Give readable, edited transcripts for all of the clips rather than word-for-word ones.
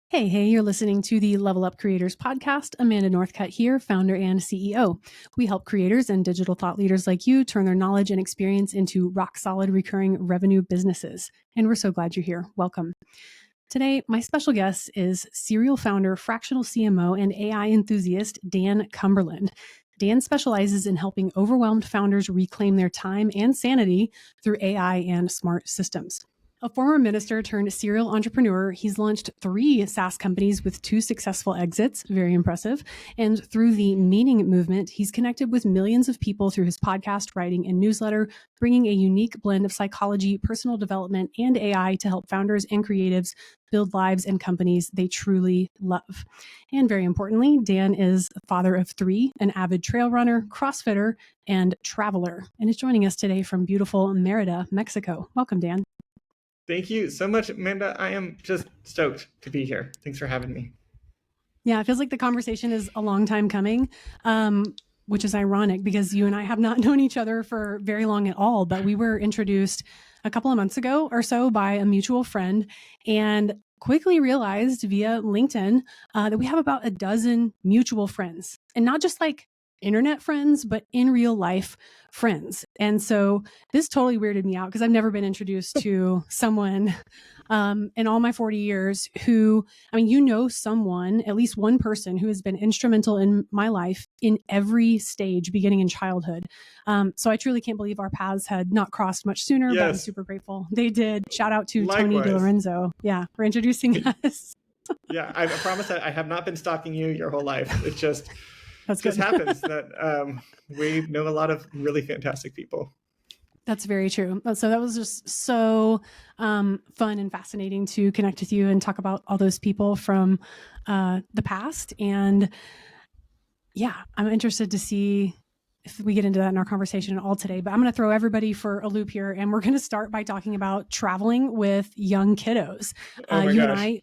Hey, you're listening to the Level Up Creators podcast. Amanda Northcutt here, founder and CEO. We help creators and digital thought leaders like you turn their knowledge and experience into rock solid recurring revenue businesses. And we're so glad you're here. Welcome. Today, my special guest is serial founder, fractional CMO, and AI enthusiast, Dan Cumberland. Dan specializes in helping overwhelmed founders reclaim their time and sanity through AI and smart systems. A former minister turned serial entrepreneur, he's launched 3 SaaS companies with 2 successful exits, very impressive. And through the Meaning movement, he's connected with millions of people through his podcast, writing, and newsletter, bringing a unique blend of psychology, personal development, and AI to help founders and creatives build lives and companies they truly love. And very importantly, Dan is a father of 3, an avid trail runner, CrossFitter, and traveler, and is joining us today from beautiful Merida, Mexico. Welcome, Dan. Thank you so much, Amanda. I am just stoked to be here. Thanks for having me. Yeah, it feels like the conversation is a long time coming, which is ironic because you and I have not known each other for very long at all, but we were introduced a couple of months ago or so by a mutual friend and quickly realized via LinkedIn that we have about a dozen mutual friends, and not just like internet friends, but in real life friends. And so this totally weirded me out because I've never been introduced to someone in all my 40 years who, someone, at least one person who has been instrumental in my life in every stage, beginning in childhood. So I truly can't believe our paths had not crossed much sooner, but I'm super grateful they did. Shout out to Tony DiLorenzo. Yeah, for introducing us. Yeah, I promise that I have not been stalking you your whole life. It's just... That's just happens that we know a lot of really fantastic people. That's very true. So that was just so fun and fascinating to connect with you and talk about all those people from the past. And yeah, I'm interested to see if we get into that in our conversation at all today. But I'm going to throw everybody for a loop here. And we're going to start by talking about traveling with young kiddos. Oh my gosh.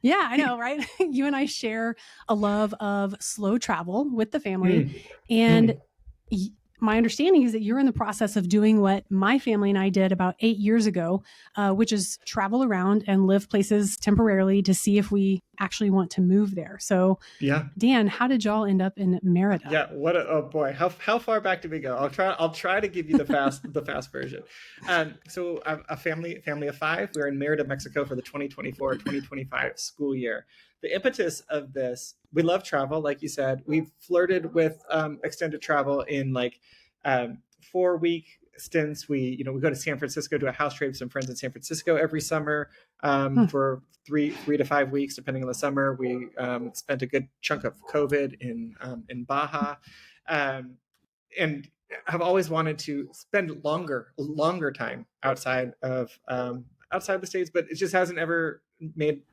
Yeah, I know, right? You and I share a love of slow travel with the family. And my understanding is that you're in the process of doing what my family and I did about 8 years ago, which is travel around and live places temporarily to see if we actually want to move there. So, yeah, Dan, how did y'all end up in Merida? Yeah, oh boy, how far back did we go? I'll try to give you the fast version. So a family of 5. We're in Merida, Mexico for the 2024-2025 school year. The impetus of this, we love travel, like you said. We've flirted with extended travel in like 4-week stints. We go to San Francisco, do a house trip with some friends in San Francisco every summer for 3 to 5 weeks, depending on the summer. We spent a good chunk of COVID in Baja, and have always wanted to spend longer time outside of the States, but it just hasn't ever made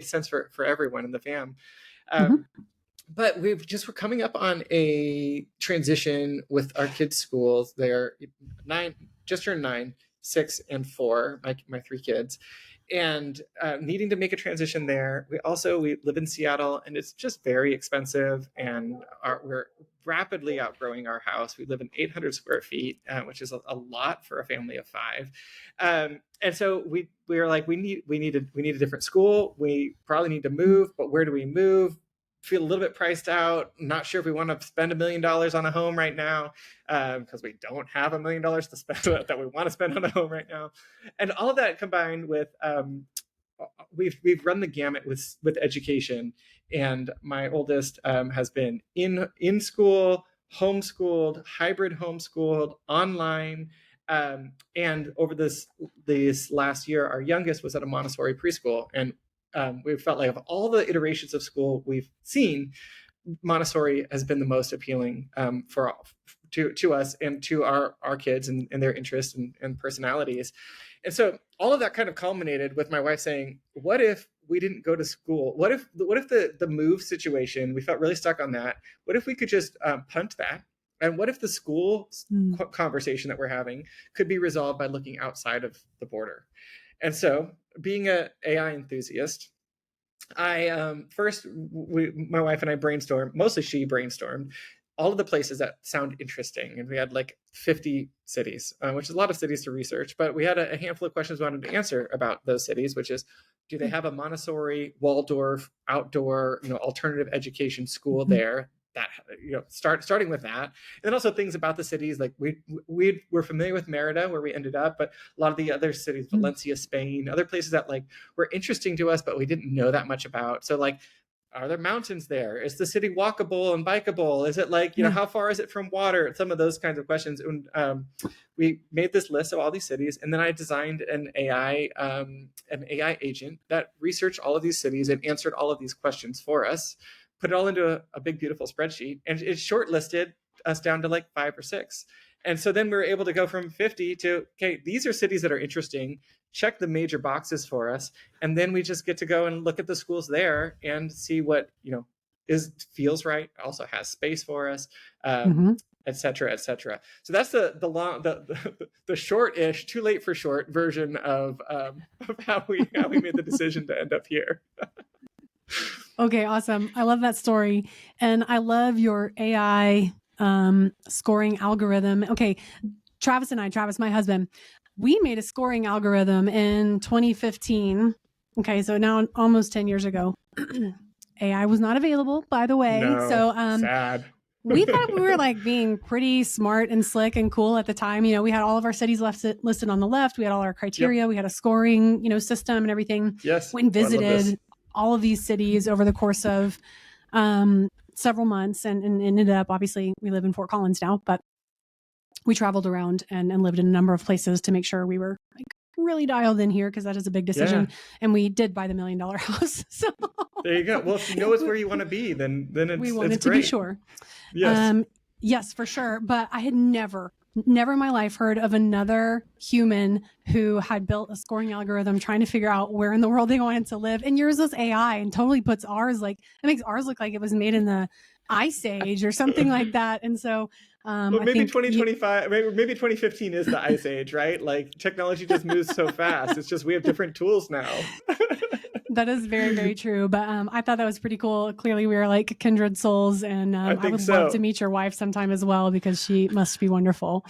sense for everyone in the fam. But we're coming up on a transition with our kids' schools. They're 9, just turned 9, 6, and 4. My 3 kids, and needing to make a transition there. We live in Seattle, and it's just very expensive, and we're rapidly outgrowing our house. We live in 800 square feet, which is a lot for a family of 5. And so we were like, we need a different school. We probably need to move, but where do we move? Feel a little bit priced out. Not sure if we want to spend $1 million on a home right now, because we don't have $1 million to spend that we want to spend on a home right now. And all of that combined with we've run the gamut with education, and my oldest has been in school, homeschooled, hybrid homeschooled, online. And over this last year, our youngest was at a Montessori preschool, and we felt like of all the iterations of school we've seen, Montessori has been the most appealing to us and to our kids and their interests and personalities. And so all of that kind of culminated with my wife saying, what if we didn't go to school? What if the move situation, we felt really stuck on that. What if we could just punt that? And what if the school conversation that we're having could be resolved by looking outside of the border? And so, being an AI enthusiast, I my wife and I brainstormed. Mostly she brainstormed all of the places that sound interesting. And we had like 50 cities, which is a lot of cities to research, but we had a handful of questions we wanted to answer about those cities, which is, do they have a Montessori, Waldorf, outdoor, alternative education school there? That, starting with that. And then also things about the cities, like we're familiar with Merida, where we ended up, but a lot of the other cities, Valencia, Spain, other places that like were interesting to us, but we didn't know that much about. So like, are there mountains there? Is the city walkable and bikeable? Is it like, how far is it from water? Some of those kinds of questions. And we made this list of all these cities, and then I designed an AI agent that researched all of these cities and answered all of these questions for us, put it all into a big, beautiful spreadsheet, and it shortlisted us down to like 5 or 6. And so then we were able to go from 50 to, okay, these are cities that are interesting, check the major boxes for us. And then we just get to go and look at the schools there and see what, feels right, also has space for us, et cetera, et cetera. So that's the short-ish, too late for short version of how we made the decision to end up here. Okay, awesome. I love that story. And I love your AI scoring algorithm. Okay, Travis, my husband, we made a scoring algorithm in 2015. Okay, so now almost 10 years ago. AI was not available, by the way. No, so sad. We thought we were like being pretty smart and slick and cool at the time. We had all of our cities listed on the left. We had all our criteria. Yep. We had a scoring, system and everything. Yes. Went and visited all of these cities over the course of several months and ended up, obviously, we live in Fort Collins now, but we traveled around and lived in a number of places to make sure we were like really dialed in here, because that is a big decision. Yeah. And we did buy the $1 million house. So there you go. Well, if you know it's where you want to be, then it's we wanted it's to great. be sure. Yes. Yes, for sure. But I had never in my life heard of another human who had built a scoring algorithm trying to figure out where in the world they wanted to live. And yours was AI and totally puts ours, it makes ours look like it was made in the Ice Age or something like that. And so, well, maybe 2025, maybe 2015 is the Ice Age, right? Like technology just moves so fast. It's just, we have different tools now. That is very, very true. But I thought that was pretty cool. Clearly, we are like kindred souls, and I would love to meet your wife sometime as well, because she must be wonderful.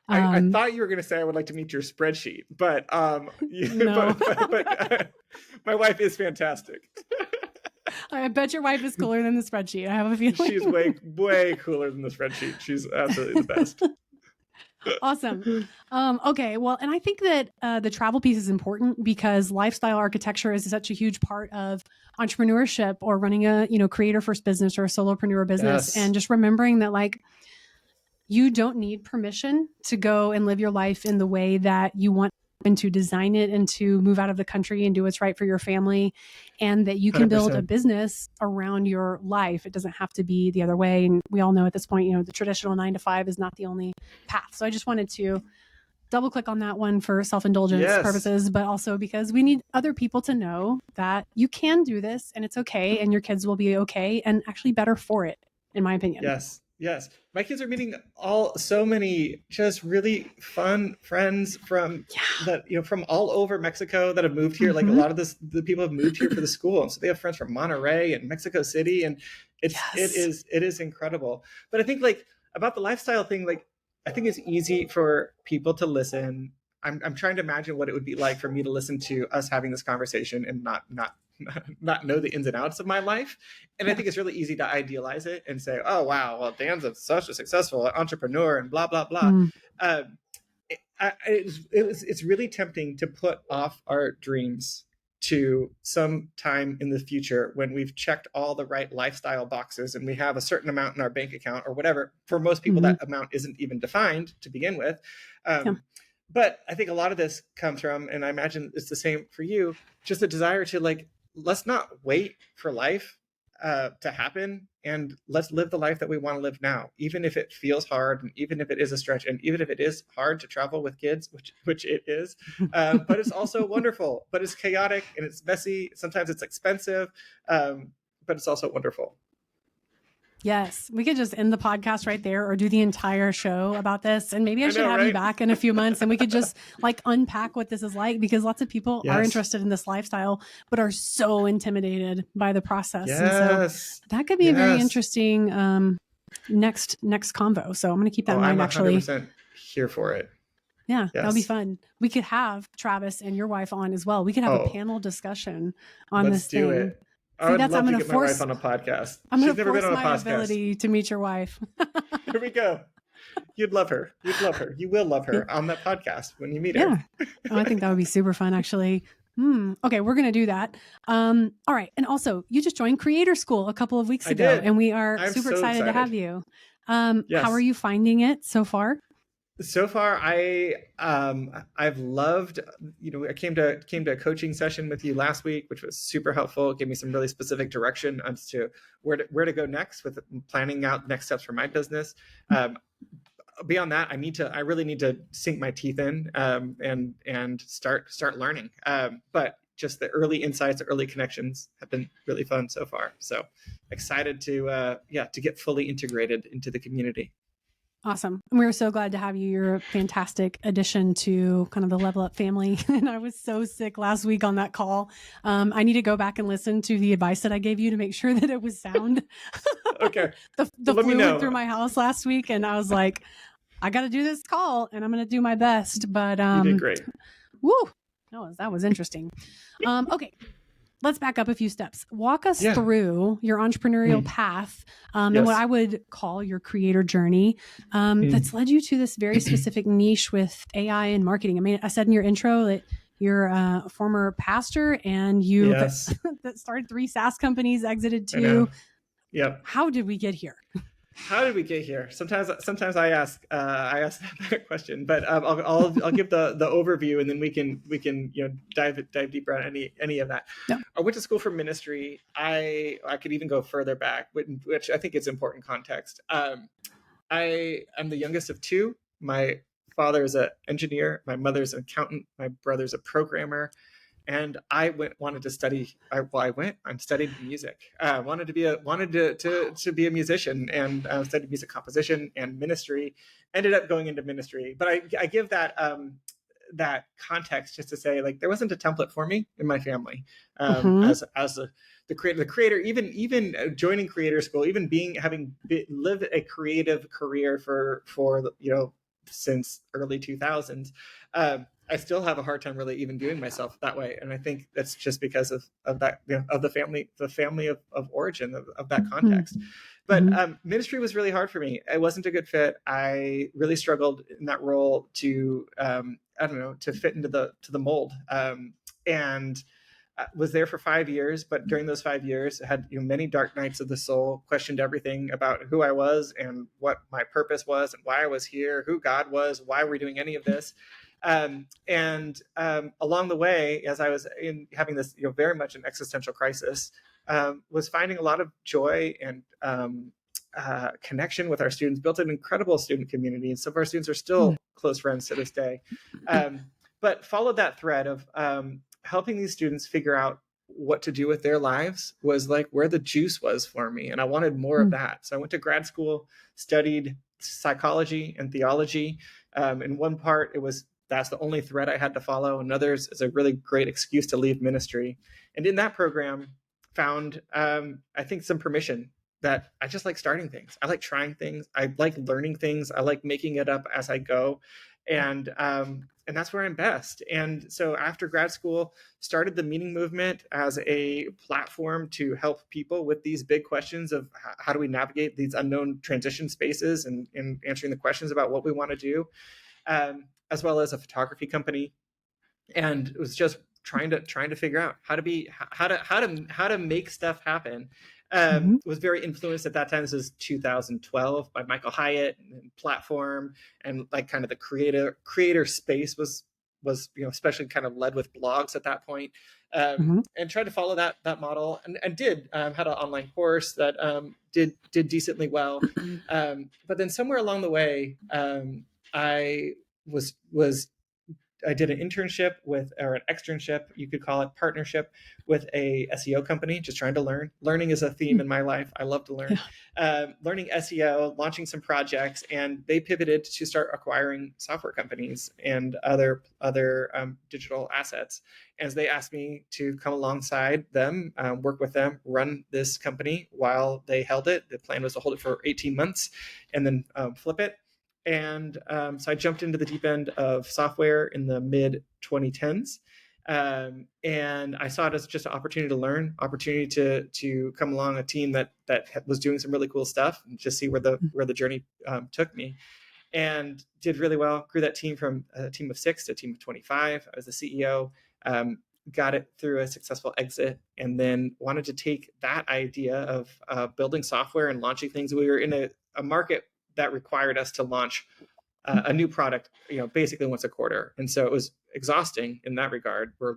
I thought you were going to say I would like to meet your spreadsheet, but no. but my wife is fantastic. I bet your wife is cooler than the spreadsheet. I have a feeling she's way cooler than the spreadsheet. She's absolutely the best. Awesome. Okay. Well, and I think that the travel piece is important, because lifestyle architecture is such a huge part of entrepreneurship, or running a, creator first business or a solopreneur business. Yes. And just remembering that, like, you don't need permission to go and live your life in the way that you want, and to design it, and to move out of the country and do what's right for your family, and that you can 100%. Build a business around your life. It doesn't have to be the other way. And we all know at this point, the traditional 9-to-5 is not the only path. So I just wanted to double click on that one for self-indulgence purposes, but also because we need other people to know that you can do this, and it's okay, and your kids will be okay, and actually better for it, in my opinion. Yes. My kids are meeting so many just really fun friends from from all over Mexico that have moved here. Like a lot of the people have moved here for the school. And so they have friends from Monterrey and Mexico City. And it is incredible. But I think like about the lifestyle thing, like I think it's easy for people to listen. I'm trying to imagine what it would be like for me to listen to us having this conversation and not know the ins and outs of my life. And I think it's really easy to idealize it and say, oh, wow, well, Dan's such a successful entrepreneur and blah, blah, blah. It's really tempting to put off our dreams to some time in the future when we've checked all the right lifestyle boxes and we have a certain amount in our bank account or whatever. For most people, that amount isn't even defined to begin with. But I think a lot of this comes from, and I imagine it's the same for you, just a desire to like, let's not wait for life to happen, and let's live the life that we want to live now, even if it feels hard, and even if it is a stretch, and even if it is hard to travel with kids, which it is, but it's also wonderful, but it's chaotic and it's messy. Sometimes it's expensive, but it's also wonderful. Yes, we could just end the podcast right there, or do the entire show about this. And maybe I should have you back in a few months, and we could just like unpack what this is like, because lots of people are interested in this lifestyle, but are so intimidated by the process. And so that could be a very interesting next convo. So I'm going to keep that in mind. I'm Actually, 100% here for it. Yeah, Yes. that'll be fun. We could have Travis and your wife on as well. We could have a panel discussion on this thing. Let's do it. I would love to get my wife on a podcast. She's never been on a podcast. Ability to meet your wife. Here we go. You'd love her. You'd love her. You will love her on that podcast when you meet her. Oh, I think that would be super fun, actually. Okay, we're going to do that. All right. And also, you just joined Creator School a couple of weeks ago, and we are super excited to have you. Yes. How are you finding it so far? So far, I've loved, I came to a coaching session with you last week, which was super helpful. It gave me some really specific direction as to where to go next with planning out next steps for my business. Beyond that, I really need to sink my teeth in and start learning. But just the early insights, the early connections have been really fun so far. So excited to get fully integrated into the community. Awesome. And we were so glad to have you. You're a fantastic addition to kind of the Level Up family. And I was so sick last week on that call. I need to go back and listen to the advice that I gave you to make sure that it was sound. Okay. the flu went through my house last week, and I was like, I got to do this call and I'm going to do my best. But you did great. Woo. That was interesting. Okay. Let's back up a few steps. Walk us through your entrepreneurial path and what I would call your creator journey that's led you to this very specific niche with AI and marketing. I mean, I said in your intro that you're a former pastor and you that started 3 SaaS companies, exited 2. Yep. How did we get here? How did we get here? Sometimes I ask that question, but I'll give the overview, and then we can dive deeper on any of that. Yeah. I went to school for ministry. I could even go further back, which I think is important context. I'm the youngest of 2. My father is an engineer. My mother's an accountant. My brother's a programmer. And I wanted to study. I studied music. I wanted to be a musician, and studied music composition and ministry. Ended up going into ministry, but I give that context just to say, like, there wasn't a template for me in my family as the creator. Even joining Creator School, even having lived a creative career for since early 2000s. I still have a hard time really even viewing myself that way, and I think that's just because of that, of the family of origin of that context. But ministry was really hard for me. It wasn't a good fit. I really struggled in that role to fit into the mold, and was there for 5 years. But during those 5 years, I had many dark nights of the soul, questioned everything about who I was and what my purpose was and why I was here, who God was, why we're doing any of this. And along the way, as I was having this, very much an existential crisis, was finding a lot of joy and connection with our students, built an incredible student community. And some of our students are still close friends to this day. But followed that thread of helping these students figure out what to do with their lives was like where the juice was for me. And I wanted more of that. So I went to grad school, studied psychology and theology. In one part, that's the only thread I had to follow. And others is a really great excuse to leave ministry. And in that program, found, I think, some permission that I just like starting things. I like trying things. I like learning things. I like making it up as I go. And that's where I'm best. And so after grad school, started the Meaning Movement as a platform to help people with these big questions of how do we navigate these unknown transition spaces and answering the questions about what we want to do. As well as a photography company, and it was just trying to figure out how to make stuff happen. Was very influenced at that time. This was 2012 by Michael Hyatt and Platform, and like kind of the creator space was especially kind of led with blogs at that point, and tried to follow that model, and did had an online course that did decently well, but then somewhere along the way, I was did an internship or an externship, you could call it, partnership with a SEO company, just trying to learn. Learning is a theme in my life. I love to learn. Learning SEO, launching some projects, and they pivoted to start acquiring software companies and other digital assets. As they asked me to come alongside them, work with them, run this company while they held it. The plan was to hold it for 18 months and then flip it. And so I jumped into the deep end of software in the mid 2010s. And I saw it as just an opportunity to learn, opportunity to come along a team that was doing some really cool stuff, and just see where the journey took me. And did really well. Grew that team from a team of 6 to a team of 25. I was the CEO. Got it through a successful exit, and then wanted to take that idea of building software and launching things. We were in a market that required us to launch a new product, basically once a quarter, and so it was exhausting in that regard. We're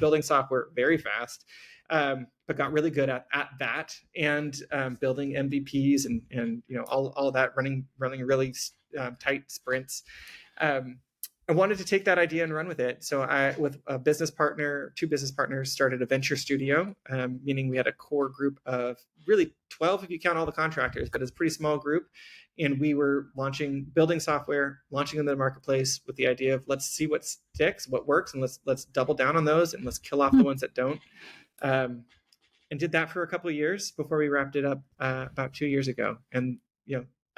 building software very fast, but got really good at that, and building MVPs and all of that, running really tight sprints. I wanted to take that idea and run with it. So I, with two business partners, started a venture studio, meaning we had a core group of really 12 if you count all the contractors, but it's a pretty small group. And we were building software, launching in the marketplace with the idea of, let's see what sticks, what works, and let's double down on those, and let's kill off the ones that don't. And did that for a couple of years before we wrapped it up about 2 years ago. And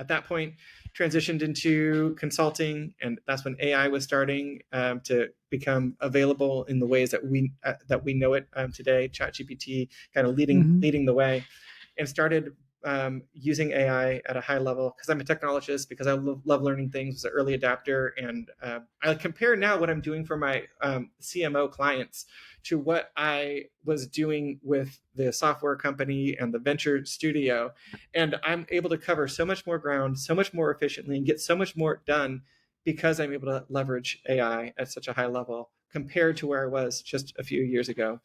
at that point, transitioned into consulting, and that's when AI was starting to become available in the ways that we know it today. ChatGPT kind of leading the way, and started using AI at a high level because I'm a technologist, because I love learning things, as an early adapter. And I compare now what I'm doing for my CMO clients to what I was doing with the software company and the venture studio. And I'm able to cover so much more ground, so much more efficiently, and get so much more done because I'm able to leverage AI at such a high level compared to where I was just a few years ago,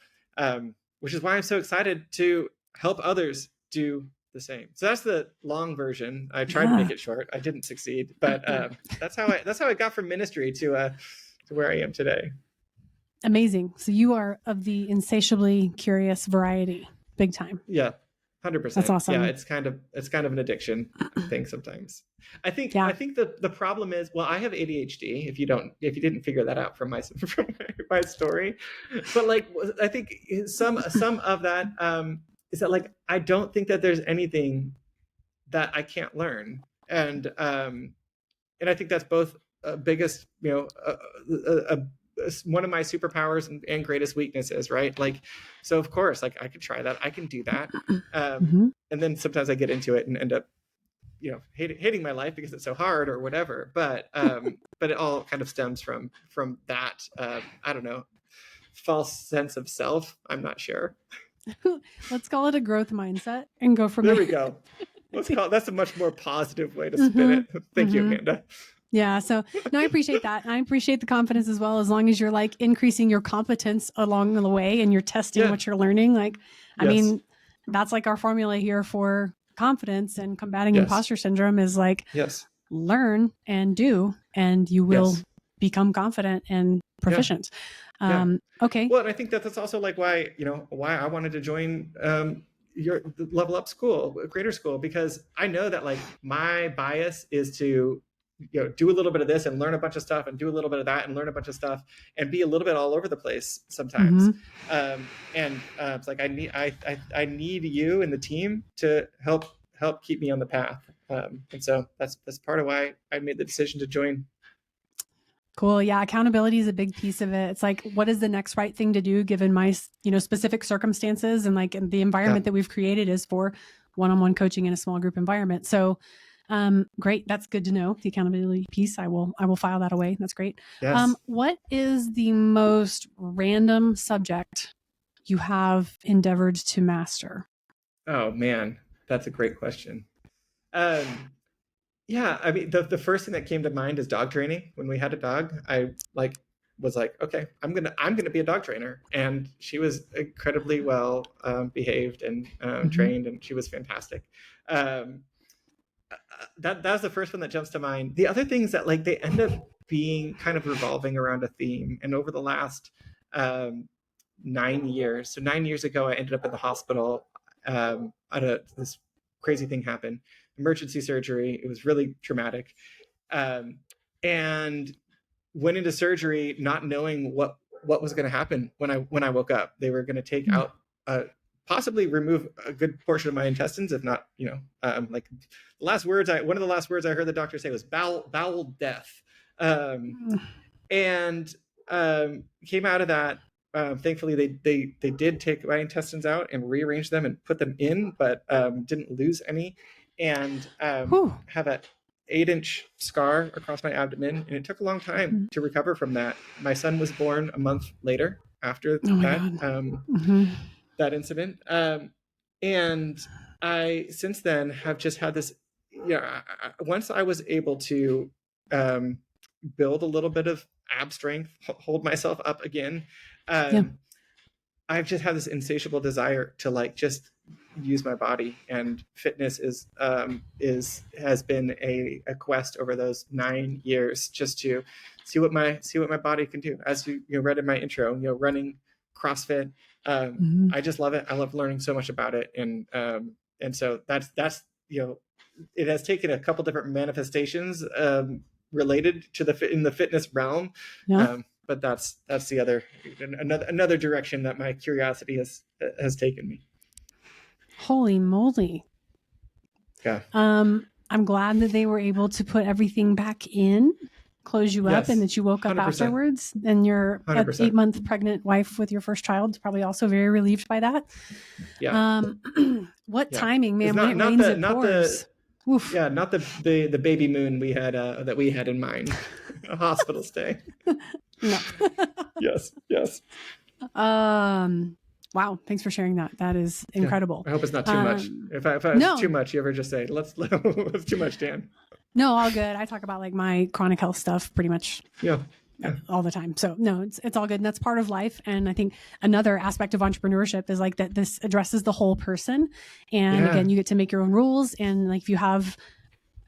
which is why I'm so excited to help others do the same. So that's the long version. I tried to make it short. I didn't succeed, but that's how I got from ministry to where I am today. Amazing. So you are of the insatiably curious variety, big time. Yeah, 100%. That's awesome. Yeah, it's kind of an addiction thing sometimes. I think the problem is, well, I have ADHD. If you didn't figure that out from my story, but like, I think some of that is that, like, I don't think that there's anything that I can't learn, and I think that's both biggest, one of my superpowers and greatest weaknesses, right? Like, so of course, like, I could try that, I can do that, and then sometimes I get into it and end up, hating my life because it's so hard or whatever. But it all kind of stems from that, I don't know, false sense of self. I'm not sure. Let's call it a growth mindset and go from there. There we go. That's a much more positive way to spin it. Thank you, Amanda. Yeah. So no, I appreciate that. And I appreciate the confidence as well, as long as you're like increasing your competence along the way and you're testing what you're learning. Like, I mean, that's like our formula here for confidence and combating imposter syndrome is like, learn and do, and you will become confident and proficient. Okay. Well, and I think that's also like why I wanted to join your Level Up School, Creator School, because I know that, like, my bias is to do a little bit of this and learn a bunch of stuff, and do a little bit of that and learn a bunch of stuff, and be a little bit all over the place sometimes. It's like I need you and the team to help keep me on the path. And so that's part of why I made the decision to join. Cool. Yeah. Accountability is a big piece of it. It's like, what is the next right thing to do given my, specific circumstances, and like the environment that we've created is for one-on-one coaching in a small group environment. So, great. That's good to know. The accountability piece. I will file that away. That's great. Yes. What is the most random subject you have endeavored to master? Oh man, that's a great question. Yeah, I mean, the first thing that came to mind is dog training. When we had a dog, I was like, okay, I'm gonna be a dog trainer, and she was incredibly well behaved and trained, and she was fantastic. that's the first one that jumps to mind. The other things that like they end up being kind of revolving around a theme. And over the last 9 years, so 9 years ago, I ended up in the hospital. This crazy thing happened, emergency surgery. It was really traumatic, and went into surgery not knowing what was going to happen when I woke up. They were going to take out possibly remove a good portion of my intestines, if not, like one of the last words I heard the doctor say was bowel death. And came out of that. Thankfully, they did take my intestines out and rearrange them and put them in, but didn't lose any. And have an 8-inch scar across my abdomen, and it took a long time to recover from that. My son was born a month later after that incident. And I, since then, have just had this, once I was able to build a little bit of ab strength, hold myself up again, I've just had this insatiable desire to like just use my body, and fitness has been a quest over those 9 years, just to see what my body can do. As you read in my intro, running, CrossFit. I just love it. I love learning so much about it, and so that's it has taken a couple different manifestations related to in the fitness realm. But that's the other another direction that my curiosity has taken me. Holy moly. Yeah. I'm glad that they were able to put everything back in, close you up, and that you woke up 100%. afterwards. And your 8-month pregnant wife with your first child is probably also very relieved by that. Yeah. What timing, man? When it rains, it pours. Not the baby moon we had that we had in mind. A hospital stay. No. Yes. Wow. Thanks for sharing that. That is incredible. I hope it's not too much. If it's too much, you ever just say, it's too much, Dan. No, all good. I talk about like my chronic health stuff pretty much all the time. So no, it's all good. And that's part of life. And I think another aspect of entrepreneurship is like that this addresses the whole person. And again, you get to make your own rules. And like if you have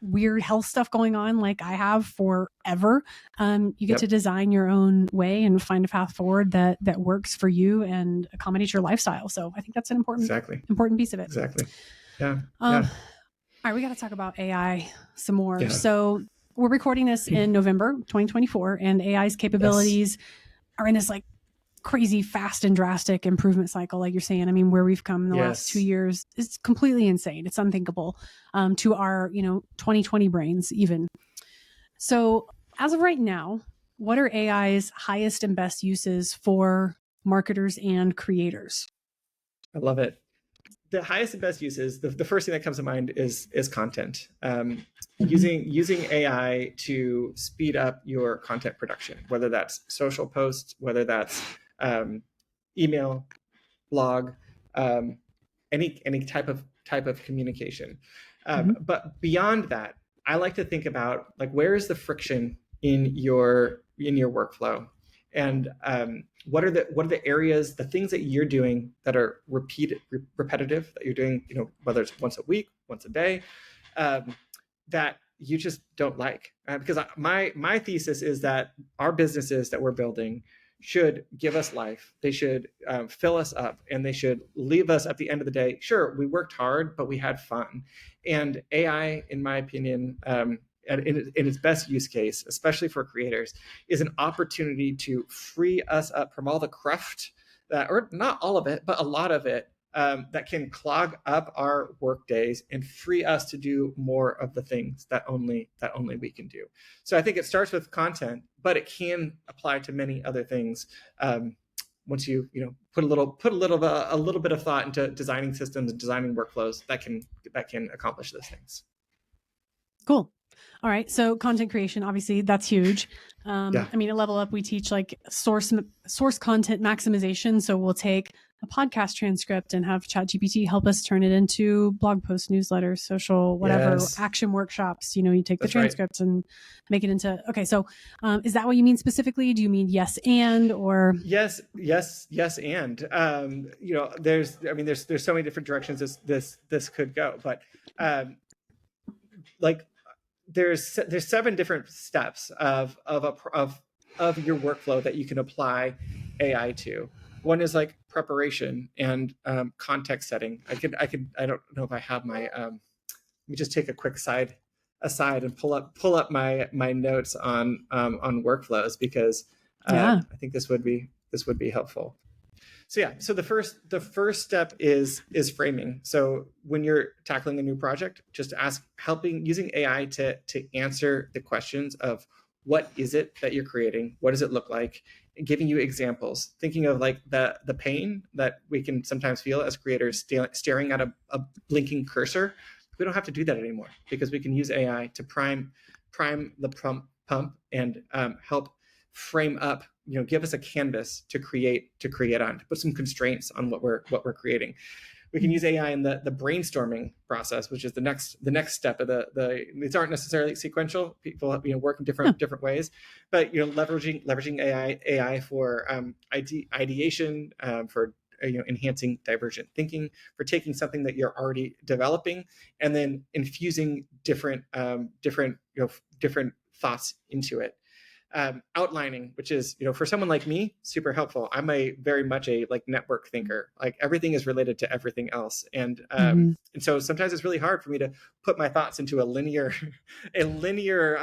weird health stuff going on like I have forever, you get to design your own way and find a path forward that works for you and accommodates your lifestyle. So I think that's an important piece of it. Exactly. Yeah. All right, we got to talk about AI some more. So we're recording this in November 2024, and AI's capabilities are in this like crazy fast and drastic improvement cycle, like you're saying. I mean, where we've come in the last 2 years is completely insane. It's unthinkable to our 2020 brains even. So as of right now, what are AI's highest and best uses for marketers and creators? I love it. The highest and best uses, the first thing that comes to mind is content. Using AI to speed up your content production, whether that's social posts, whether that's email, blog, any type of communication. But beyond that, I like to think about like, where is the friction in your workflow, and what are the areas, the things that you're doing that are repetitive, that you're doing, whether it's once a week, once a day, that you just don't like. Because my thesis is that our businesses that we're building should give us life. They should fill us up, and they should leave us at the end of the day. Sure, we worked hard, but we had fun. And AI, in my opinion, in its best use case, especially for creators, is an opportunity to free us up from all the cruft or not all of it, but a lot of it, that can clog up our work days and free us to do more of the things that only we can do. So I think it starts with content, but it can apply to many other things. Once you put a little bit of thought into designing systems and designing workflows that can accomplish those things. Cool. All right. So content creation, obviously that's huge. I mean, at Level Up, we teach like source content maximization. So we'll take a podcast transcript and have ChatGPT help us turn it into blog posts, newsletters, social, whatever, action workshops. You take the transcripts and make it into, okay. So is that what you mean specifically? Do you mean yes and, or? Yes. And, there's so many different directions this could go, but like there's 7 different steps of your workflow that you can apply AI to. One is like preparation and context setting. I don't know if I have my let me just take a quick aside and pull up my notes on workflows, because Yeah. I think this would be helpful. So yeah, so the first step is framing. So when you're tackling a new project, just using AI to answer the questions of what is it that you're creating, what does it look like, and giving you examples, thinking of like the pain that we can sometimes feel as creators staring at a blinking cursor. We don't have to do that anymore, because we can use AI to prime the pump and help frame up, give us a canvas to create on, to put some constraints on what we're creating. We can use AI in the brainstorming process, which is the next step of the these aren't necessarily sequential. People work in different ways, but leveraging AI for ideation, for enhancing divergent thinking, for taking something that you're already developing and then infusing different thoughts into it. Outlining, which is, for someone like me, super helpful. I'm very much a network thinker. Like everything is related to everything else, and so sometimes it's really hard for me to put my thoughts into a linear, into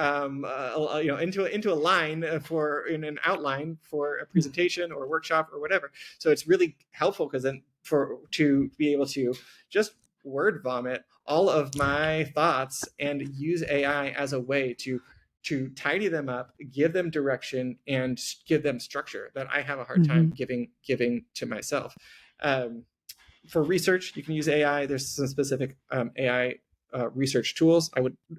a line in an outline for a presentation or a workshop or whatever. So it's really helpful because then to be able to just word vomit all of my thoughts and use AI as a way to tidy them up, give them direction, and give them structure that I have a hard time giving to myself. For research, you can use AI. There's some specific AI research tools.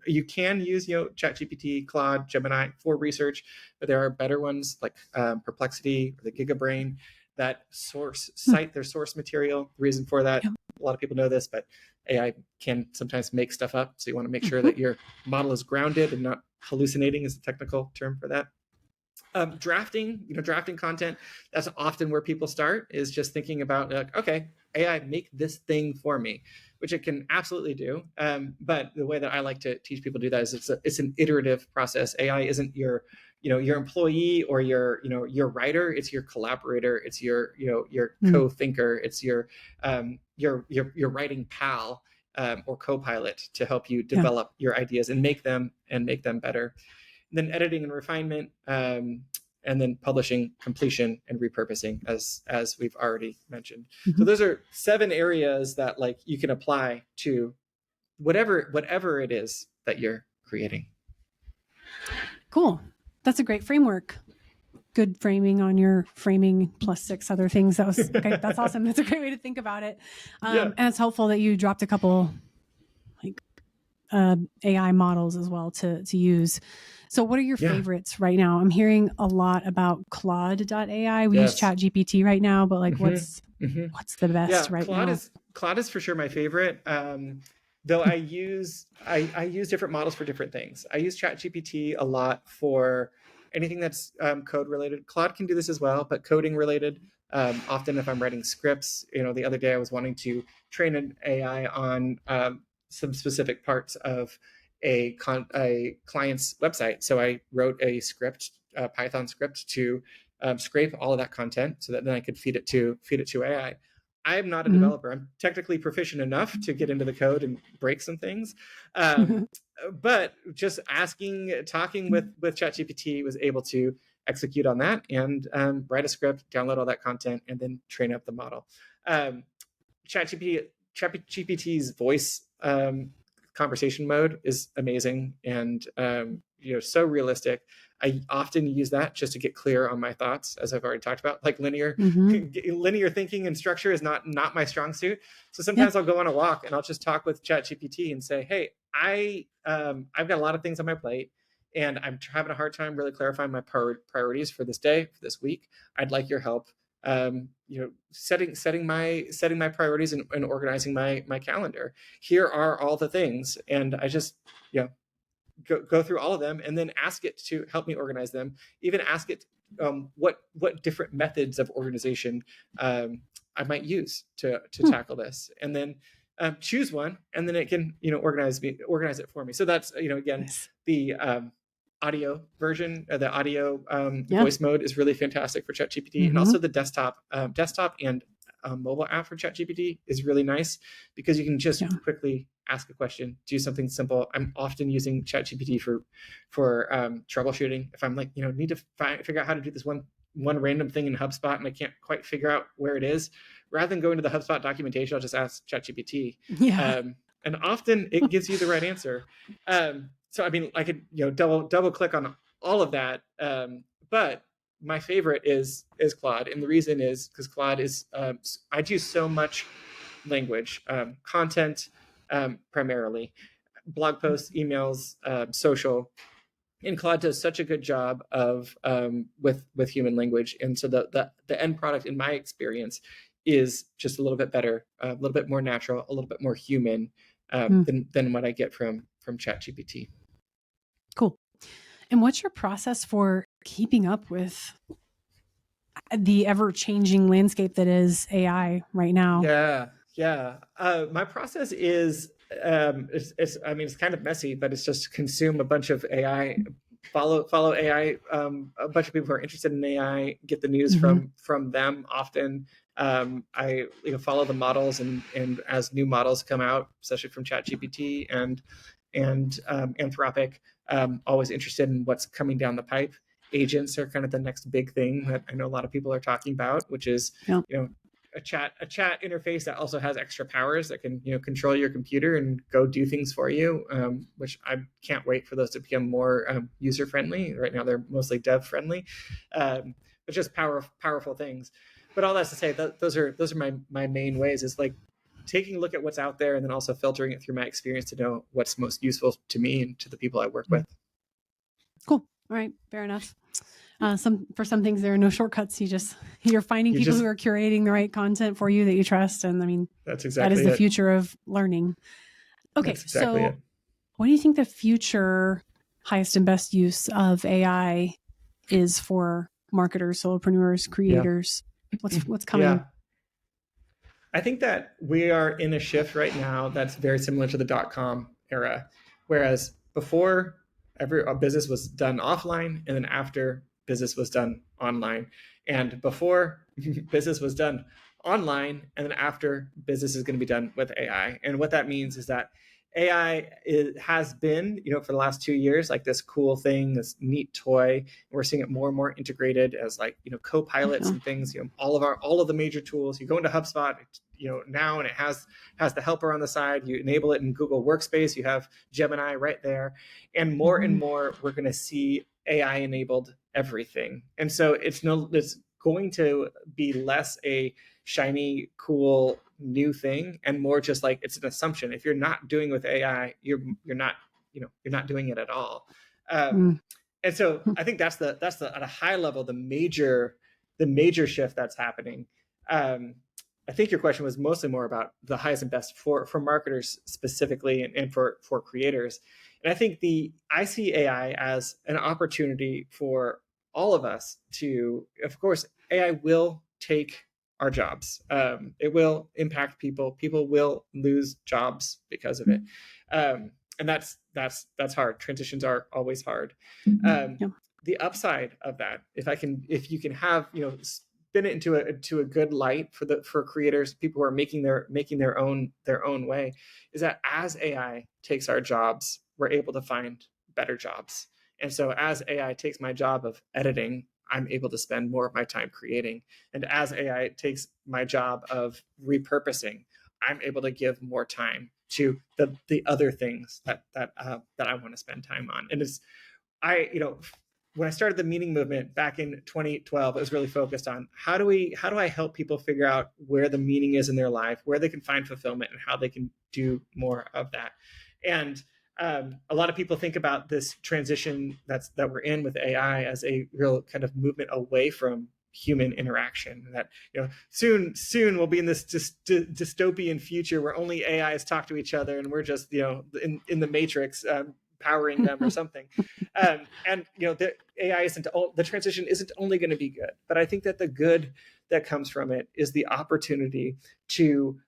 You can use ChatGPT, Claude, Gemini for research, but there are better ones like Perplexity or the GigaBrain that cite their source material. The reason for that, a lot of people know this, but AI can sometimes make stuff up. So you want to make sure that your model is grounded and not hallucinating, is the technical term for that. Drafting content, that's often where people start, is just thinking about okay, AI, make this thing for me, which it can absolutely do. But the way that I like to teach people to do that is it's an iterative process. AI isn't your employee or your writer. It's your collaborator. It's your co-thinker. It's your writing pal or co-pilot to help you develop your ideas and make them better. And then editing and refinement, and then publishing, completion, and repurposing, as we've already mentioned. So those are 7 areas that you can apply to whatever it is that you're creating. Cool. That's a great framework. Good framing on your framing plus 6 other things. Okay. That's awesome. That's a great way to think about it. And it's helpful that you dropped a couple AI models as well to use. So what are your favorites right now? I'm hearing a lot about Claude.ai. We use ChatGPT right now, but what's the best right now? Claude is for sure my favorite. Though I use different models for different things. I use ChatGPT a lot for anything that's code related. Claude can do this as well, but coding related. Often if I'm writing scripts, the other day I was wanting to train an AI on some specific parts of a client's website. So I wrote a Python script to scrape all of that content so that then I could feed it to AI. I am not a developer. I'm technically proficient enough to get into the code and break some things. But just talking with ChatGPT, was able to execute on that and write a script, download all that content, and then train up the model. ChatGPT's voice conversation mode is amazing and so realistic. I often use that just to get clear on my thoughts, as I've already talked about. linear thinking and structure is not my strong suit. So sometimes I'll go on a walk and I'll just talk with ChatGPT and say, hey, I've got a lot of things on my plate and I'm having a hard time really clarifying my priorities for this day, for this week. I'd like your help setting my priorities and organizing my calendar. Here are all the things, and I just go through all of them and then ask it to help me organize them. Even ask it what different methods of organization I might use to tackle this, and then choose one, and then it can, organize it for me. So that's, again, Nice. the audio version, the audio voice mode is really fantastic for ChatGPT, and also the desktop and mobile app for ChatGPT is really nice because you can just quickly ask a question, do something simple. I'm often using ChatGPT for troubleshooting. If I'm like, need to figure out how to do this one random thing in HubSpot and I can't quite figure out where it is, rather than going to the HubSpot documentation, I'll just ask ChatGPT. And often it gives you the right answer. So I mean, I could double click on all of that, but my favorite is Claude, and the reason is because Claude is I do so much language content, primarily blog posts, emails, social. And Claude does such a good job of with human language, and so the end product, in my experience, is just a little bit better, a little bit more natural, a little bit more human than what I get from ChatGPT. Cool. And what's your process for keeping up with the ever-changing landscape that is AI right now? Yeah. My process is, it's kind of messy, but it's just consume a bunch of AI, follow AI, a bunch of people who are interested in AI, get the news from them often. I follow the models, and as new models come out, especially from ChatGPT and Anthropic, always interested in what's coming down the pipe. Agents are kind of the next big thing that I know a lot of people are talking about, which is a chat interface that also has extra powers that can control your computer and go do things for you, which I can't wait for those to become more user friendly. Right now they're mostly dev friendly, but just powerful things. But all that's to say that those are my main ways, is like taking a look at what's out there and then also filtering it through my experience to know what's most useful to me and to the people I work with. Cool. All right. Fair enough. For some things, there are no shortcuts. You're finding people who are curating the right content for you that you trust. And I mean, that's exactly that is the future of learning. Okay. Exactly what do you think the future highest and best use of AI is for marketers, solopreneurs, creators? What's coming? Yeah. I think that we are in a shift right now that's very similar to the .com era, whereas before a business was done offline, and then after business was done online, and before business was done online, and then after business is going to be done with AI. And what that means is that AI has been, for the last 2 years, like this cool thing, this neat toy. And we're seeing it more and more integrated as like, co-pilots and things, all of the major tools. You go into HubSpot, now, and it has the helper on the side. You enable it in Google Workspace. You have Gemini right there. And more we're going to see AI enabled everything. And so it's going to be less a shiny, cool new thing, and more just like it's an assumption. If you're not doing with AI, you're not doing it at all. And so I think that's the at a high level the major shift that's happening. I think your question was mostly more about the highest and best for marketers specifically, and for creators. And I think I see AI as an opportunity for all of us to, of course, AI will take our jobs. It will impact people. People will lose jobs because of it. And that's hard. Transitions are always hard. The upside of that, if you can have, spin it into a good light for creators, people who are making their own way, is that as AI takes our jobs, we're able to find better jobs. And so as AI takes my job of editing, I'm able to spend more of my time creating. And as AI takes my job of repurposing, I'm able to give more time to the other things that I want to spend time on. And when I started the meaning movement back in 2012, it was really focused on how do I help people figure out where the meaning is in their life, where they can find fulfillment, and how they can do more of that. And a lot of people think about this transition that we're in with AI as a real kind of movement away from human interaction. That soon we'll be in this dystopian future where only AIs talk to each other, and we're just in the Matrix. Powering them or something. And the AI the transition isn't only going to be good, but I think that the good that comes from it is the opportunity to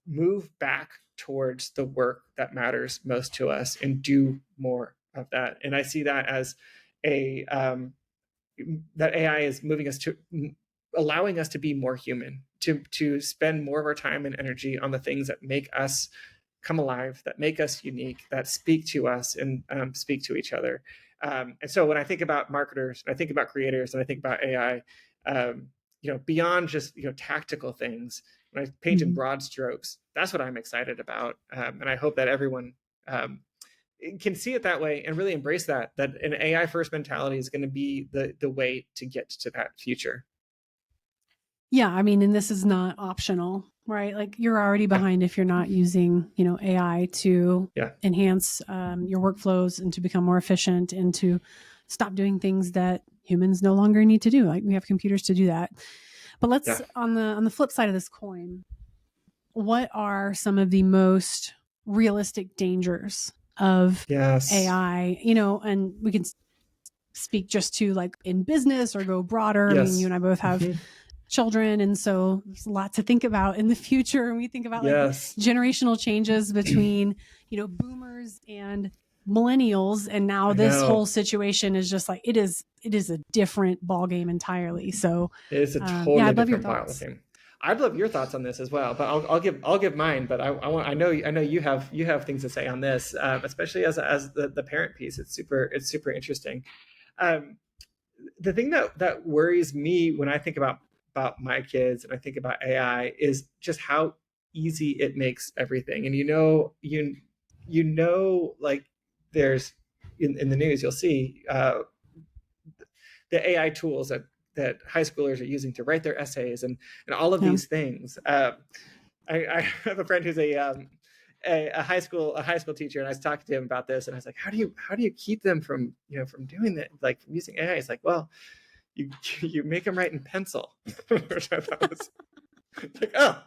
move back towards the work that matters most to us and do more of that. And I see that as that AI is moving us to allowing us to be more human, to spend more of our time and energy on the things that make us come alive, that make us unique, that speak to us and speak to each other. And so when I think about marketers, I think about creators, and I think about AI, beyond just tactical things, when I paint in broad strokes, that's what I'm excited about, and I hope that everyone can see it that way and really embrace that an AI first mentality is going to be the way to get to that future. Yeah, I mean, and this is not optional, right? Like you're already behind if you're not using, AI to enhance your workflows and to become more efficient and to stop doing things that humans no longer need to do. Like we have computers to do that. But let's on the flip side of this coin, what are some of the most realistic dangers of AI? And we can speak just to like in business or go broader. I mean, you and I both have children, and so there's a lot to think about in the future. And we think about like generational changes between boomers and millennials, and now this whole situation is just like it is a different ball game entirely. So it is a totally different ball game. I'd love your thoughts on this as well, but I'll give mine. But I know you have things to say on this, especially as the parent piece. It's super interesting. The thing that worries me when I think about my kids and I think about AI is just how easy it makes everything. And like there's in the news, you'll see the AI tools that high schoolers are using to write their essays and all of these things. I have a friend who's a high school teacher, and I was talking to him about this, and I was like, how do you keep them from doing that, like from using AI? He's like, well, you make them write in pencil. Which I thought was like, oh,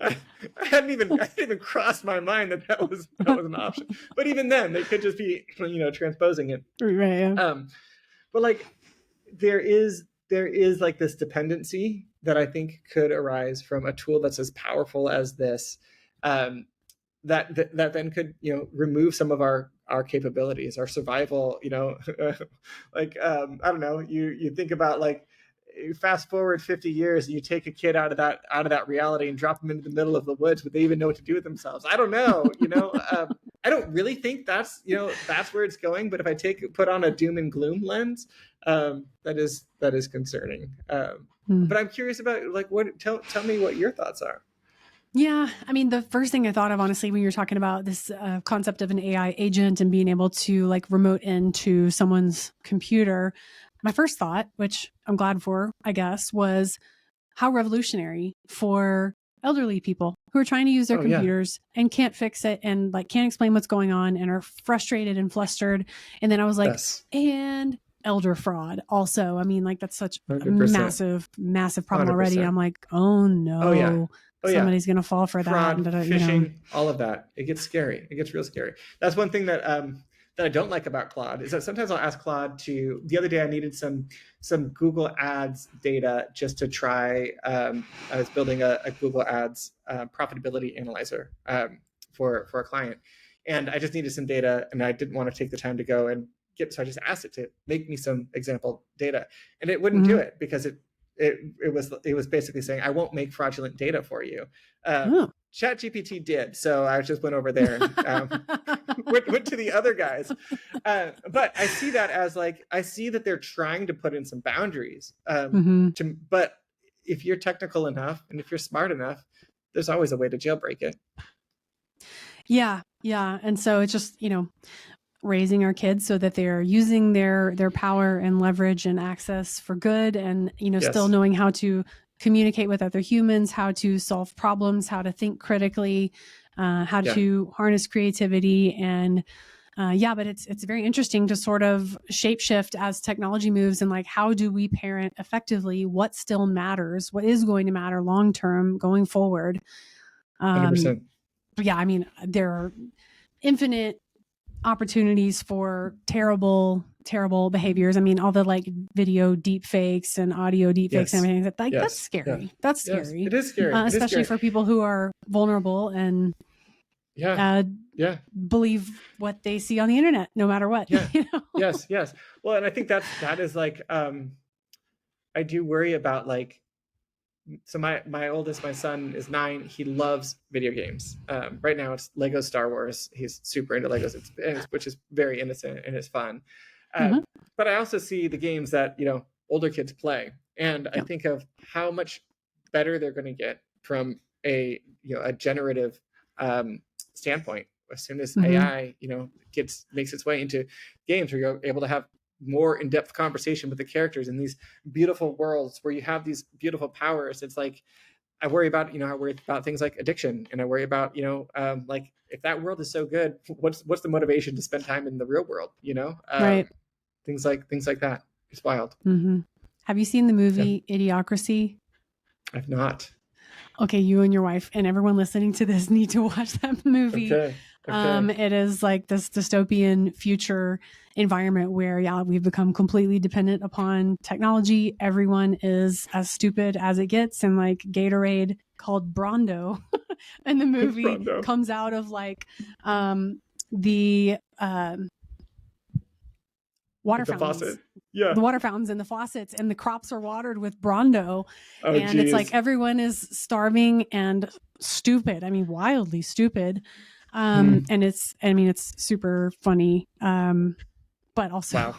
I hadn't even crossed my mind that was an option. But even then, they could just be transposing it. Right. But like there is like this dependency that I think could arise from a tool that's as powerful as this, that then could remove some of our capabilities, our survival. Like I don't know. You think about like fast forward 50 years, and you take a kid out of that reality and drop them into the middle of the woods. Would they even know what to do with themselves? I don't know. I don't really think that's where it's going. But if I put on a doom and gloom lens, that is concerning. But I'm curious about like tell me what your thoughts are. Yeah. I mean, the first thing I thought of, honestly, when you're talking about this concept of an AI agent and being able to like remote into someone's computer, my first thought, which I'm glad for, I guess, was how revolutionary for elderly people who are trying to use their computers and can't fix it and like can't explain what's going on and are frustrated and flustered. And then I was like, and elder fraud also. I mean, like that's such 100%. massive problem 100%. Already. I'm like, oh no. Somebody's going to fall for fraud, that. Phishing, all of that. It gets scary. It gets real scary. That's one thing that I don't like about Claude is that sometimes I'll ask Claude the other day I needed some Google Ads data just to try. I was building a Google Ads profitability analyzer for a client, and I just needed some data, and I didn't want to take the time to go and so I just asked it to make me some example data, and it wouldn't do it because it was basically saying, I won't make fraudulent data for you. ChatGPT did. So I just went over there and went to the other guys. But I see that as like, I see that they're trying to put in some boundaries. But if you're technical enough and if you're smart enough, there's always a way to jailbreak it. Yeah. And so it's just, raising our kids so that they're using their power and leverage and access for good, and still knowing how to communicate with other humans, how to solve problems, how to think critically, how to harness creativity. And but it's very interesting to sort of shapeshift as technology moves, and like how do we parent effectively? What still matters? What is going to matter long term going forward? 100%. Yeah, I mean, there are infinite opportunities for terrible terrible behaviors. I mean, all the like video deep fakes and audio deep fakes and everything. That's scary. Yeah. That's scary. It is scary. Especially for people who are vulnerable and believe what they see on the internet, no matter what. Yeah. Yes. Well, and I think that is like, I do worry about like, so my oldest, my son is 9. He loves video games. Right now it's Lego Star Wars. He's super into Legos, which is very innocent and it's fun. But I also see the games that, older kids play. And I think of how much better they're going to get from a generative standpoint. As soon as AI, makes its way into games where you're able to have more in-depth conversation with the characters in these beautiful worlds where you have these beautiful powers. It's like, I worry about things like addiction, and I worry about, like if that world is so good, what's the motivation to spend time in the real world? Right. Things like that. It's wild. Have you seen the movie Idiocracy? I've not. Okay, you and your wife and everyone listening to this need to watch that movie. Okay. It is like this dystopian future environment where, we've become completely dependent upon technology. Everyone is as stupid as it gets, and like Gatorade called Brondo in the movie comes out of like the water fountains. The water fountains and the faucets, and the crops are watered with Brondo. It's like everyone is starving and stupid. I mean, wildly stupid. And it's super funny. But also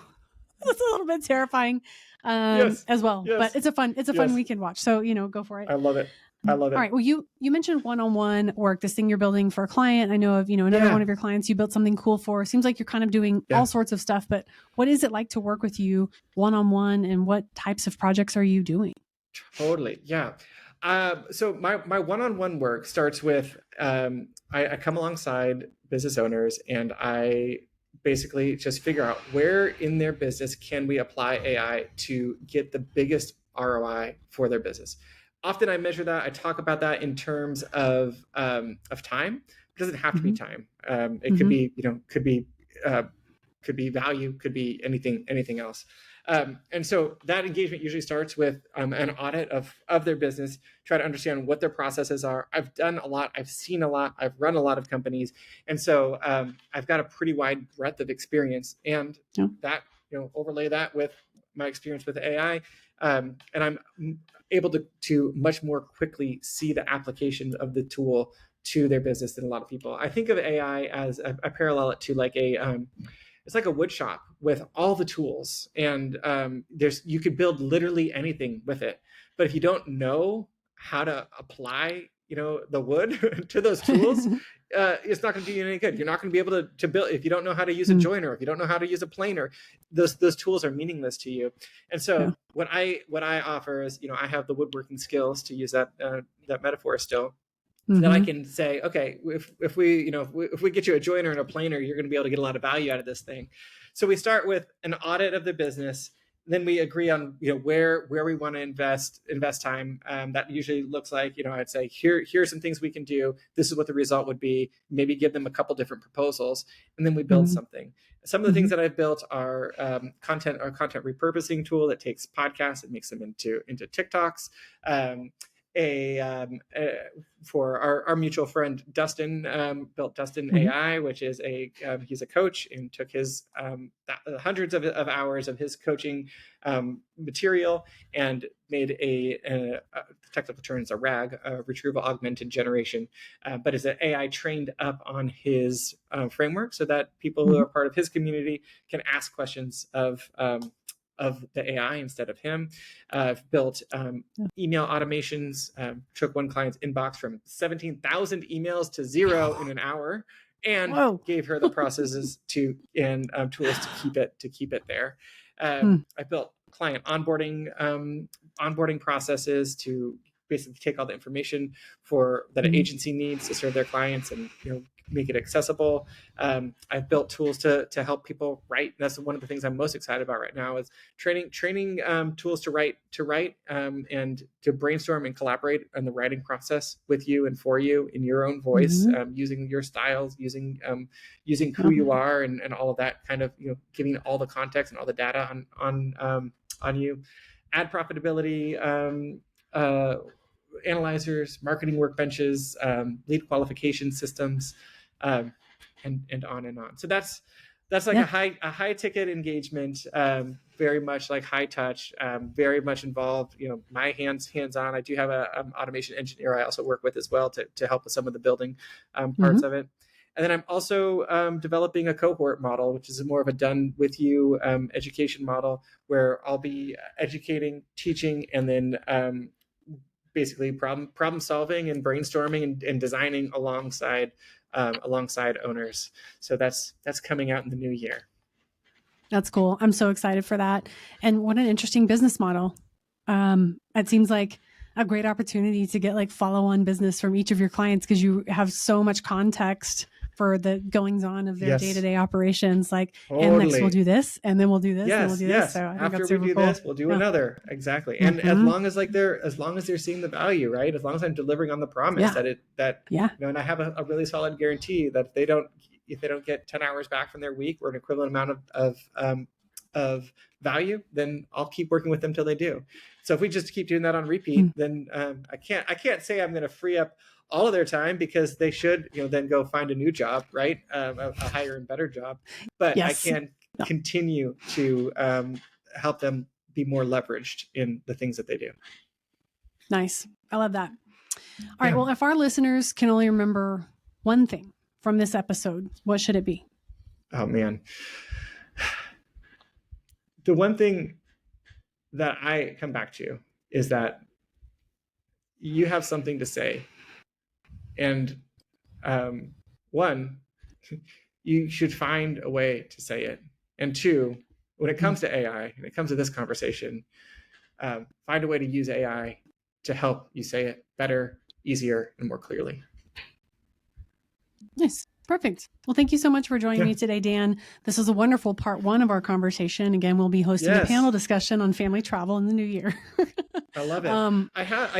it's a little bit terrifying as well. But it's a fun weekend watch. So, go for it. I love it. All right. Well, you mentioned one-on-one work, this thing you're building for a client. I know of, another one of your clients you built something cool for. Seems like you're kind of doing all sorts of stuff, but what is it like to work with you one-on-one, and what types of projects are you doing? Totally. Yeah. So my one-on-one work starts with, I come alongside business owners, and I basically just figure out where in their business can we apply AI to get the biggest ROI for their business. Often I measure that. I talk about that in terms of time. It doesn't have to be time. It could be, could be value, could be anything else. And so that engagement usually starts with an audit of their business, try to understand what their processes are. I've done a lot. I've seen a lot. I've run a lot of companies. And so I've got a pretty wide breadth of experience, and that, overlay that with my experience with AI. And I'm able to much more quickly see the application of the tool to their business than a lot of people. I think of AI as I parallel it to like it's like a wood shop with all the tools, and you could build literally anything with it. But if you don't know how to apply, the wood to those tools, it's not going to do you any good. You're not going to be able to build if you don't know how to use a joiner, if you don't know how to use a planer. Those tools are meaningless to you. And so what I offer is, I have the woodworking skills, to use that metaphor still. That I can say, okay, if we get you a joiner and a planer, you're going to be able to get a lot of value out of this thing. So we start with an audit of the business. Then we agree on, where we want to invest time. That usually looks like, I'd say, here's some things we can do. This is what the result would be. Maybe give them a couple different proposals, and then we build something. Some of the things that I've built are content repurposing tool that takes podcasts and makes them into TikToks. For our mutual friend Dustin, built Dustin AI, which is he's a coach, and took his hundreds of hours of his coaching material and made a technical term is a RAG, retrieval augmented generation, but is an AI trained up on his framework, so that people who are part of his community can ask questions of the AI instead of him. I've built email automations, took one client's inbox from 17,000 emails to 0 in an hour, and gave her the processes and tools to keep it there. I built client onboarding processes to basically take all the information that an agency needs to serve their clients, and make it accessible. I've built tools to help people write. That's one of the things I'm most excited about right now is training tools to write and to brainstorm and collaborate on the writing process with you and for you in your own voice, using your styles, using who you are and all of that kind of, giving all the context and all the data on you. Ad profitability, analyzers, marketing workbenches, lead qualification systems, and on and on. So that's like a high ticket engagement, very much like high touch, very much involved. My hands on. I do have a automation engineer I also work with as well to help with some of the building parts of it. And then I'm also developing a cohort model, which is more of a done with you education model, where I'll be educating, teaching, and then basically problem solving and brainstorming and designing alongside owners. So that's coming out in the new year. That's cool. I'm so excited for that. And what an interesting business model. It seems like a great opportunity to get like follow-on business from each of your clients, because you have so much context for the goings on of their day-to-day operations. Like, and next we'll do this, and then we'll do this, and we'll do this. So I think after we do this, we'll do another. Exactly. And as long as they're seeing the value, right? As long as I'm delivering on the promise and I have a really solid guarantee that if they don't get 10 hours back from their week or an equivalent amount of value, then I'll keep working with them till they do. So if we just keep doing that on repeat, then I can't say I'm going to free up all of their time, because they should, then go find a new job, right? A higher and better job. But I can continue to help them be more leveraged in the things that they do. Nice. I love that. All right. Well, if our listeners can only remember one thing from this episode, what should it be? Oh, man. The one thing that I come back to is that you have something to say. And one, you should find a way to say it. And two, when it comes to AI, and it comes to this conversation, find a way to use AI to help you say it better, easier, and more clearly. Nice. Perfect. Well, thank you so much for joining me today, Dan. This was a wonderful part one of our conversation. Again, we'll be hosting a panel discussion on family travel in the new year. I love it. I have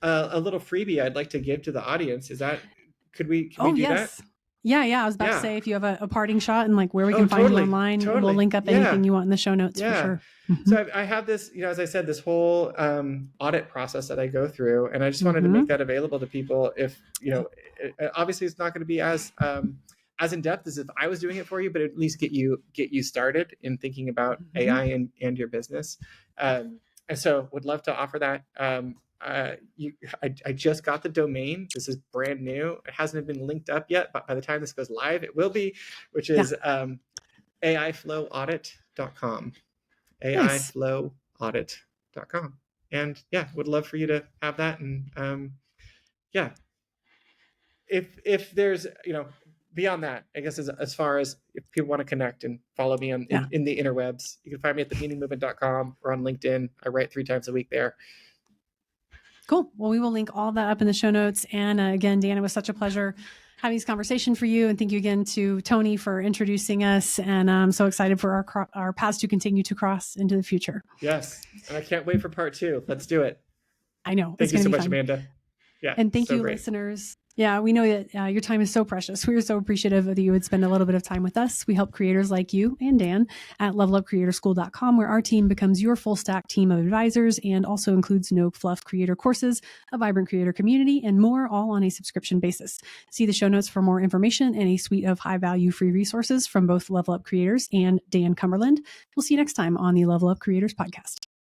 a little freebie I'd like to give to the audience. Could we do that? Yeah. I was about to say, if you have a parting shot and like where we can find you online, we'll link up anything you want in the show notes for sure. So I have this, as I said, this whole audit process that I go through, and I just wanted to make that available to people. If, obviously it's not going to be as in depth as if I was doing it for you, but at least get you started in thinking about AI and your business. And so would love to offer that. I just got the domain. This is brand new. It hasn't been linked up yet, but by the time this goes live, it will be, which is aiflowaudit.com. aiflowaudit.com. And would love for you to have that. And if there's, beyond that, I guess as far as if people want to connect and follow me in the interwebs, you can find me at themeaningmovement.com or on LinkedIn. I write 3 times a week there. Cool. Well, we will link all that up in the show notes. And again, Dan, it was such a pleasure having this conversation for you. And thank you again to Tony for introducing us. And I'm so excited for our paths to continue to cross into the future. Yes. And I can't wait for part 2. Let's do it. I know. Thank you so much, Amanda. Yeah. And thank you, listeners. Yeah, we know that your time is so precious. We are so appreciative that you would spend a little bit of time with us. We help creators like you and Dan at levelupcreatorschool.com, where our team becomes your full stack team of advisors and also includes no fluff creator courses, a vibrant creator community, and more, all on a subscription basis. See the show notes for more information and a suite of high value free resources from both Level Up Creators and Dan Cumberland. We'll see you next time on the Level Up Creators podcast.